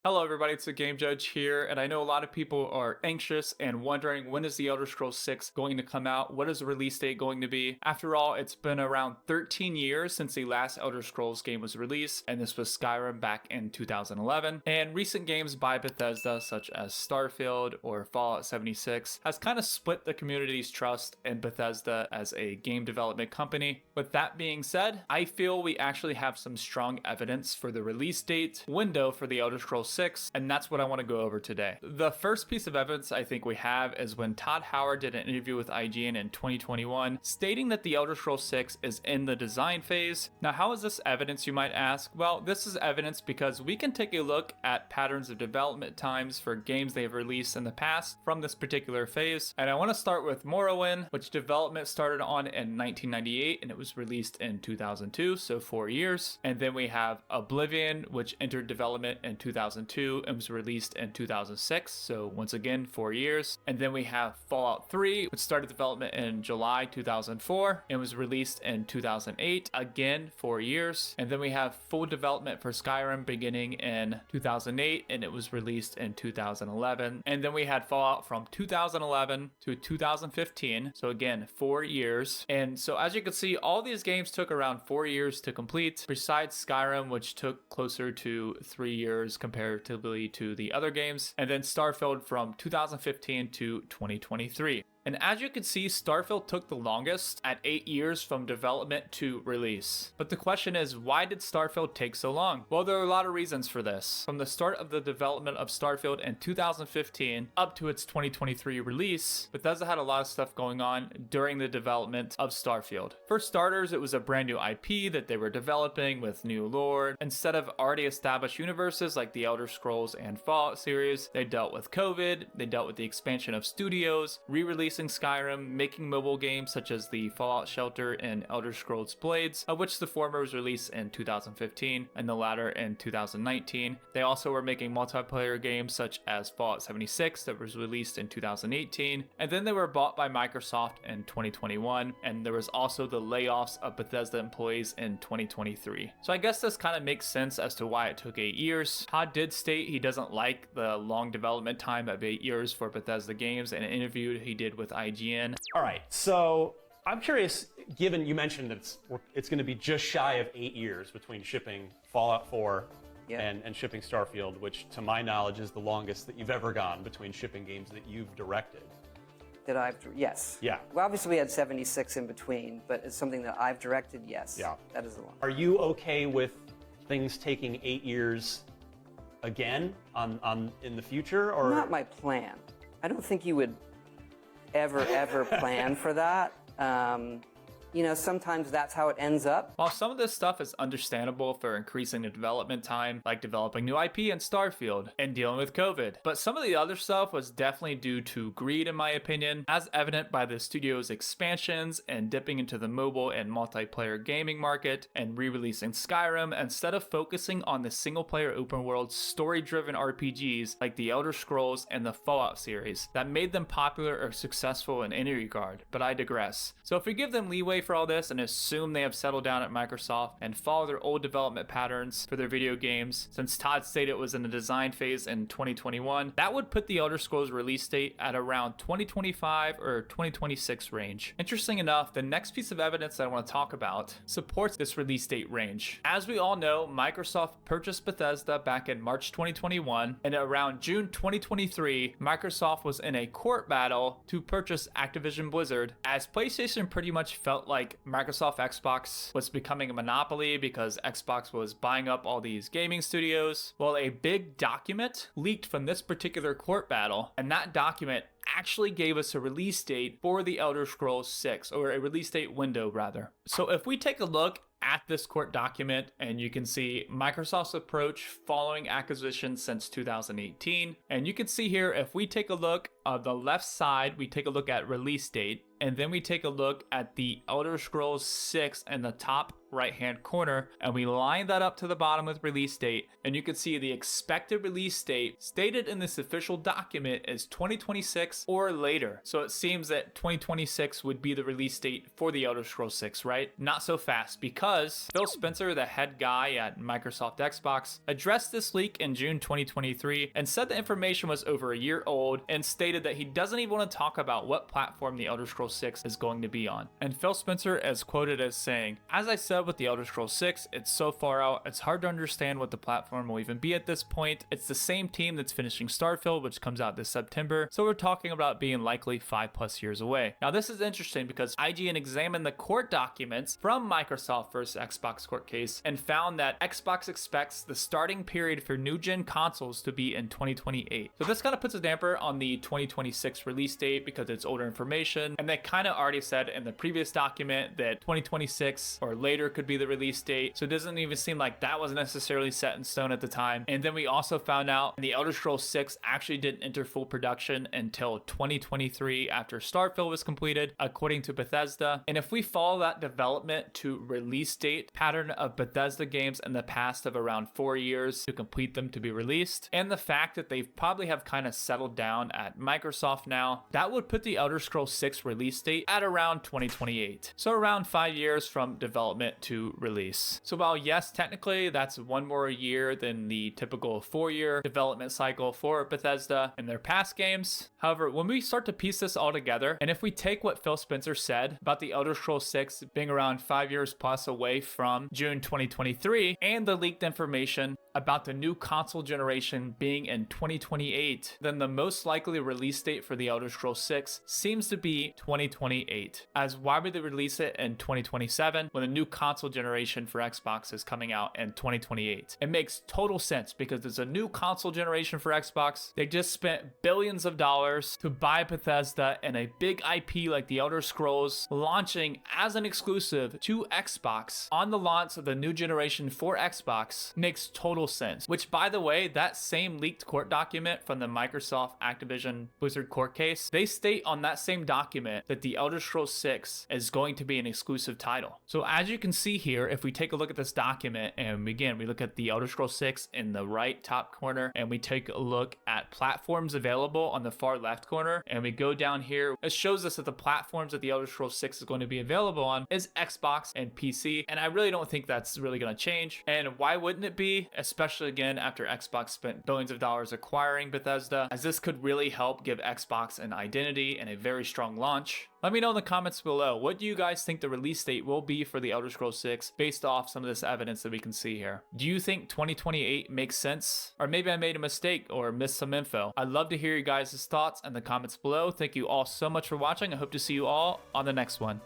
Hello everybody, it's the Game Judge here, and I know a lot of people are anxious and wondering when is the Elder Scrolls 6 going to come out? What is the release date going to be? After all, it's been around 13 years since the last Elder Scrolls game was released, and this was Skyrim back in 2011. And recent games by Bethesda, such as Starfield or Fallout 76, has kind of split the community's trust in Bethesda as a game development company. With that being said, I feel we actually have some strong evidence for the release date window for the Elder Scrolls 6, and that's what I want to go over today. The first piece of evidence I think we have is when Todd Howard did an interview with IGN in 2021 stating that the Elder Scrolls 6 is in the design phase. Now, how is this evidence, you might ask? Well, this is evidence because we can take a look at patterns of development times for games they've released in the past from this particular phase. And I want to start with Morrowind, which development started on in 1998 and it was released in 2002, so 4 years. And then we have Oblivion, which entered development in 2002 and was released in 2006, so once again 4 years. And then we have Fallout 3, which started development in July 2004 and was released in 2008, again 4 years. And then we have full development for Skyrim beginning in 2008 and it was released in 2011. And then we had Fallout from 2011 to 2015, so again 4 years. And so as you can see, all these games took around 4 years to complete, besides Skyrim, which took closer to 3 years comparatively to the other games, and then Starfield from 2015 to 2023. And as you can see, Starfield took the longest at 8 years from development to release. But the question is, why did Starfield take so long? Well, there are a lot of reasons for this. From the start of the development of Starfield in 2015 up to its 2023 release, Bethesda had a lot of stuff going on during the development of Starfield. For starters, it was a brand new IP that they were developing with new lore. Instead of already established universes like the Elder Scrolls and Fallout series, they dealt with COVID, they dealt with the expansion of studios, re-releasing Skyrim, making mobile games such as the Fallout Shelter and Elder Scrolls Blades, of which the former was released in 2015 and the latter in 2019. They also were making multiplayer games such as Fallout 76 that was released in 2018, and then they were bought by Microsoft in 2021, and there was also the layoffs of Bethesda employees in 2023. So I guess this kind of makes sense as to why it took 8 years. Todd did state he doesn't like the long development time of 8 years for Bethesda games in an interview he did with IGN. All right, so I'm curious, given you mentioned that it's going to be just shy of 8 years between shipping Fallout 4 and shipping Starfield, which to my knowledge is the longest that you've ever gone between shipping games that you've directed. Yes. Yeah. Well, obviously we had 76 in between, but it's something that I've directed, yes. Yeah. That is the one. Are you okay with things taking 8 years again in the future? Or Not my plan. I don't think you would ever plan for that. Sometimes that's how it ends up. While some of this stuff is understandable for increasing the development time, like developing new IP in Starfield and dealing with COVID, but some of the other stuff was definitely due to greed, in my opinion, as evident by the studio's expansions and dipping into the mobile and multiplayer gaming market and re-releasing Skyrim instead of focusing on the single-player open-world story-driven RPGs like the Elder Scrolls and the Fallout series that made them popular or successful in any regard. But I digress. So if we give them leeway for all this and assume they have settled down at Microsoft and follow their old development patterns for their video games, since Todd stated it was in the design phase in 2021, that would put the Elder Scrolls release date at around 2025 or 2026 range. Interesting enough, the next piece of evidence that I want to talk about supports this release date range. As we all know, Microsoft purchased Bethesda back in March 2021, and around June 2023, Microsoft was in a court battle to purchase Activision Blizzard, as PlayStation pretty much felt like Microsoft Xbox was becoming a monopoly because Xbox was buying up all these gaming studios. Well, a big document leaked from this particular court battle, and that document actually gave us a release date for the Elder Scrolls 6, or a release date window rather. So if we take a look at this court document, and you can see Microsoft's approach following acquisition since 2018, and you can see here, if we take a look on the left side, we take a look at release date, and then we take a look at the Elder Scrolls 6 in the top right hand corner, and we line that up to the bottom with release date, and you can see the expected release date stated in this official document is 2026 or later. So it seems that 2026 would be the release date for the Elder Scrolls 6, right? Not so fast, because Phil Spencer, the head guy at Microsoft Xbox, addressed this leak in June 2023 and said the information was over a year old, and stated that he doesn't even want to talk about what platform the Elder Scrolls 6 is going to be on. And Phil Spencer is quoted as saying, "As I said with the Elder Scrolls 6, it's so far out, it's hard to understand what the platform will even be at this point. It's the same team that's finishing Starfield, which comes out this September, so we're talking about being likely 5+ years away." Now this is interesting because IGN examined the court documents from Microsoft versus Xbox court case and found that Xbox expects the starting period for new gen consoles to be in 2028. So this kind of puts a damper on the 2026 release date because it's older information, and they kind of already said in the previous document that 2026 or later could be the release date, so it doesn't even seem like that was necessarily set in stone at the time. And then we also found out the Elder Scrolls 6 actually didn't enter full production until 2023 after Starfield was completed, according to Bethesda. And if we follow that development to release date pattern of Bethesda games in the past of around 4 years to complete them to be released, and the fact that they probably have kind of settled down at Microsoft now, that would put the Elder Scrolls 6 release date at around 2028. So around 5 years from development to release. So while yes, technically that's one more year than the typical 4-year development cycle for Bethesda in their past games, however, when we start to piece this all together, and if we take what Phil Spencer said about the Elder Scrolls 6 being around 5 years plus away from June 2023, and the leaked information about the new console generation being in 2028, then the most likely release date for the Elder Scrolls 6 seems to be 2028. As why would they release it in 2027 when the new console generation for Xbox is coming out in 2028? It makes total sense because it's a new console generation for Xbox. They just spent billions of dollars to buy Bethesda, and a big IP like the Elder Scrolls launching as an exclusive to Xbox on the launch of the new generation for Xbox makes total sense. Which, by the way, that same leaked court document from the Microsoft Activision Blizzard court case, they state on that same document that the Elder Scrolls 6 is going to be an exclusive title. So as you can see here, if we take a look at this document, and again, we look at the Elder Scrolls 6 in the right top corner, and we take a look at platforms available on the far left corner, and we go down here, it shows us that the platforms that the Elder Scrolls 6 is going to be available on is Xbox and PC, and I really don't think that's really going to change. And why wouldn't it be? Especially again after Xbox spent billions of dollars acquiring Bethesda, as this could really help give Xbox an identity and a very strong launch. Let me know in the comments below, what do you guys think the release date will be for the Elder Scrolls 6 based off some of this evidence that we can see here? Do you think 2028 makes sense? Or maybe I made a mistake or missed some info? I'd love to hear you guys' thoughts in the comments below. Thank you all so much for watching. I hope to see you all on the next one.